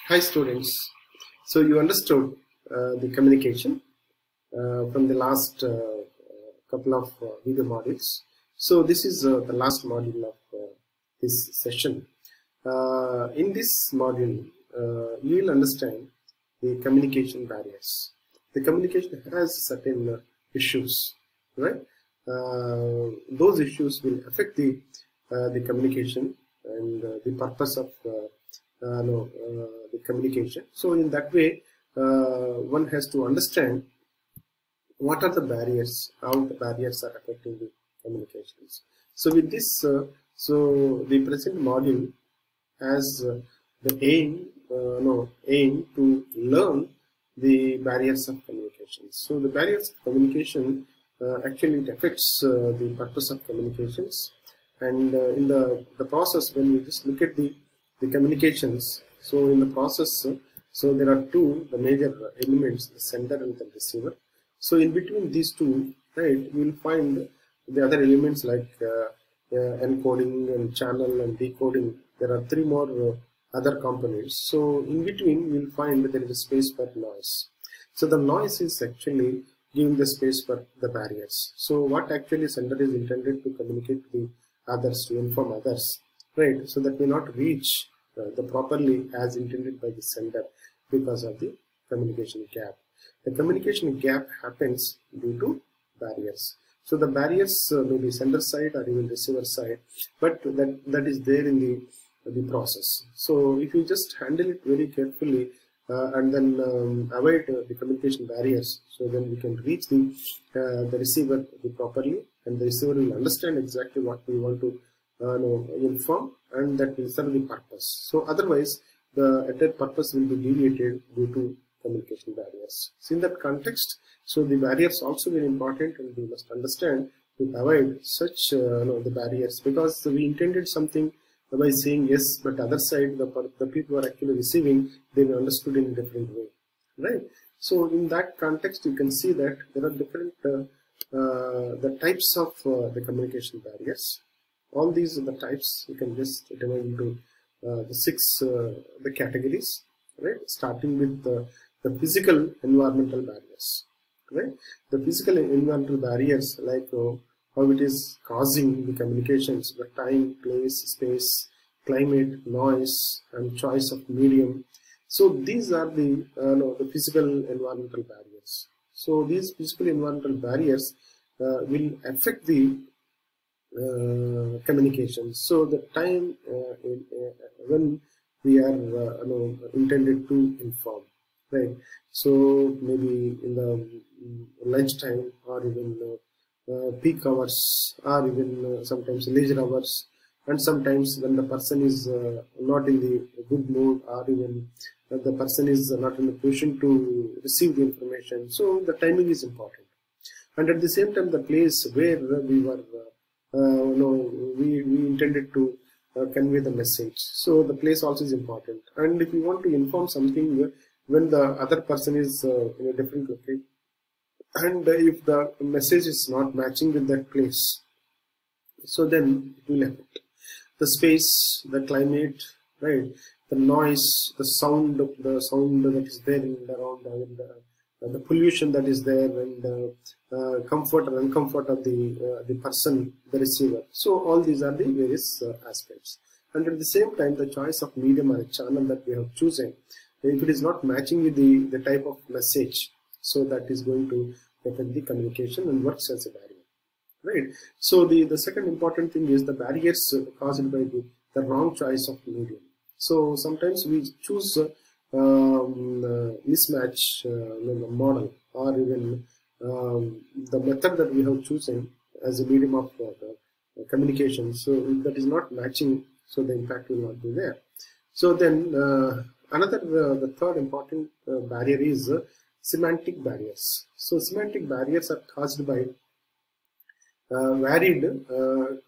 Hi students, so you understood the communication from the last couple of video modules. So this is the last module of this session. In this module, you will understand the communication barriers. The communication has certain issues, right? Those issues will affect the communication and the purpose of the communication. So in that way, one has to understand what are the barriers, how the barriers are affecting the communications. So with this, so the present module has the aim to learn the barriers of communication. So the barriers of communication actually it affects the purpose of communications, and in the process, when we just look at the communications, so in the process, so there are the major elements, the sender and the receiver. So in between these two, right, you will find the other elements like encoding and channel and decoding. There are three more other components. So in between you will find that there is a space for noise. So the noise is actually giving the space for the barriers. So what actually sender is intended to communicate to the others, to inform others, right? So that may not reach the properly as intended by the sender because of the communication gap. The communication gap happens due to barriers. So the barriers may be sender side or even receiver side, but that is there in the process. So if you just handle it very carefully and then avoid the communication barriers, so then we can reach the receiver properly, and the receiver will understand exactly what we want to inform, and that will serve the purpose. So otherwise, the entire purpose will be deviated due to communication barriers. So in that context, so the barriers also very important, and we must understand to avoid such the barriers, because we intended something by saying yes, but other side the people who are actually receiving, they were understood in a different way, right? So in that context, you can see that there are different the types of the communication barriers. All these are the types. You can just divide into the six the categories, right? Starting with the physical environmental barriers, right? The physical environmental barriers, like how it is causing the communications, the time, place, space, climate, noise, and choice of medium. So these are the physical environmental barriers. So these physical environmental barriers will affect the communication. So the time when we are intended to inform, right? So maybe in the lunchtime, or even peak hours, or even sometimes leisure hours, and sometimes when the person is not in the good mood, or even the person is not in a position to receive the information. So the timing is important, and at the same time the place where we were we intended to convey the message. So the place also is important, and if you want to inform something when the other person is in a different location, and if the message is not matching with that place, so then it will affect the space, the climate, right? The noise, the sound that is there in around, the pollution that is there, and comfort or uncomfort of the person, the receiver. So all these are the various aspects. And at the same time, the choice of medium or channel that we have chosen, if it is not matching with the type of message, so that is going to affect the communication and works as a barrier, right? So the second important thing is the barriers caused by the wrong choice of medium. So sometimes we choose mismatch model, or even the method that we have chosen as a medium of communication. So if that is not matching, so the impact will not be there. So then the third important barrier is semantic barriers. So semantic barriers are caused by varied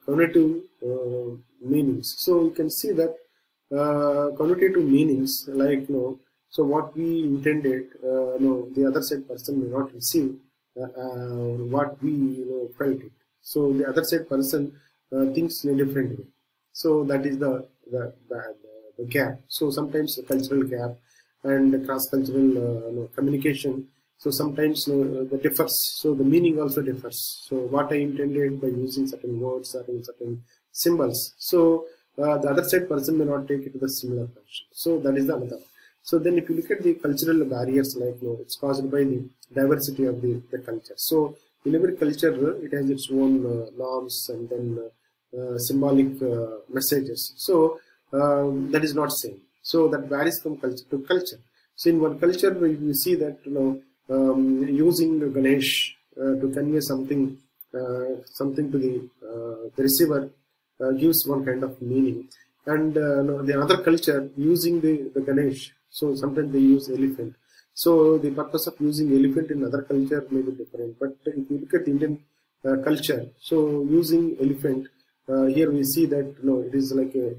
connotative meanings. So you can see that connotative meanings, like so what we intended, the other side person may not receive what we felt it. So the other side person thinks in a different way. So that is the the gap. So sometimes the cultural gap and cross-cultural communication. So sometimes that differs. So the meaning also differs. So what I intended by using certain words or certain symbols. So the other side person may not take it to the similar function. So that is the another. So then if you look at the cultural barriers, like it's caused by the diversity of the culture. So in every culture, it has its own norms and then symbolic messages. So that is not same. So that varies from culture to culture. So in one culture, you see that using Ganesh to convey something to the receiver gives one kind of meaning, and the other culture using the Ganesh. So sometimes they use elephant. So the purpose of using elephant in other culture may be different. But if you look at the Indian culture, so using elephant, here we see that it is like a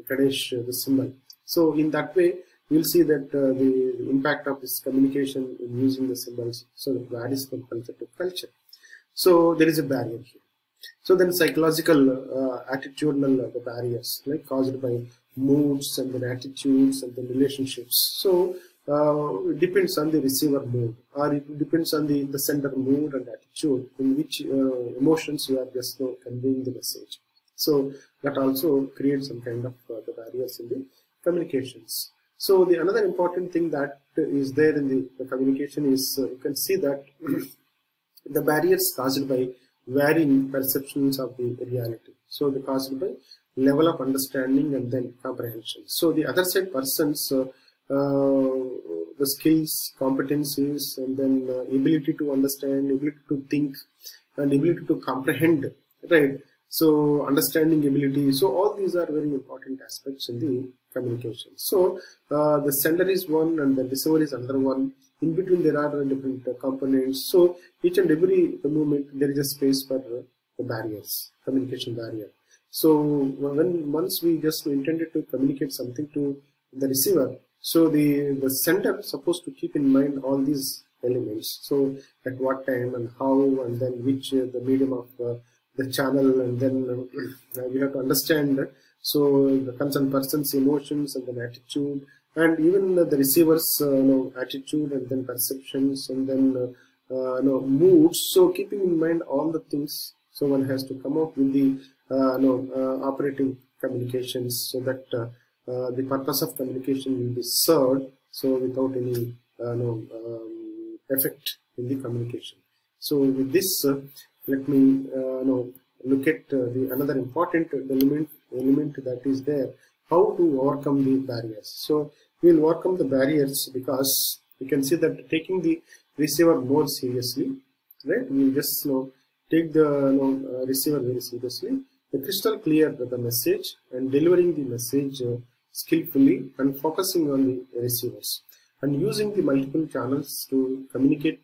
Ganesh the symbol. So in that way, we'll see that the impact of this communication in using the symbols, so it varies from culture to culture. So there is a barrier here. So then psychological, attitudinal the barriers, like caused by moods and then attitudes and then relationships. So it depends on the receiver mood, or it depends on the sender mood and attitude, in which emotions you are just conveying the message. So that also creates some kind of the barriers in the communications. So the another important thing that is there in the communication is you can see that the barriers caused by varying perceptions of the reality. So they caused by level of understanding and then comprehension. So the other side persons, the skills, competencies, and then ability to understand, ability to think, and ability to comprehend, right? So understanding ability. So all these are very important aspects in the communication. So the sender is one and the receiver is another one. In between there are different components. So each and every moment there is a space for the barriers, communication barrier. So once we just intended to communicate something to the receiver, so the sender is supposed to keep in mind all these elements. So at what time and how, and then which the medium of the channel, and then we have to understand so the concerned person's emotions and then attitude, and even the receiver's attitude and then perceptions and then moods. So keeping in mind all the things, so one has to come up with the operating communications, so that the purpose of communication will be served, so without any effect in the communication. So with this, let me look at the another important element that is there, how to overcome the barriers. So we will overcome the barriers because you can see that taking the receiver more seriously, right? We will just take the receiver very seriously, the crystal clear the message, and delivering the message skillfully, and focusing on the receivers, and using the multiple channels to communicate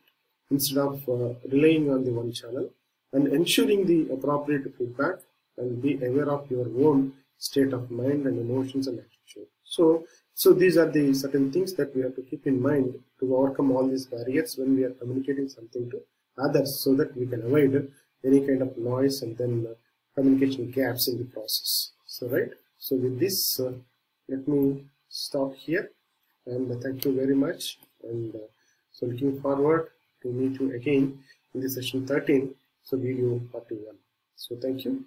instead of relying on the one channel, and ensuring the appropriate feedback, and be aware of your own state of mind and emotions and attitude. So these are the certain things that we have to keep in mind to overcome all these barriers when we are communicating something to others, so that we can avoid any kind of noise and then communication gaps in the process. So right. So with this, let me stop here, and thank you very much. And so looking forward to meet you again in the session 13. So video 41. So thank you.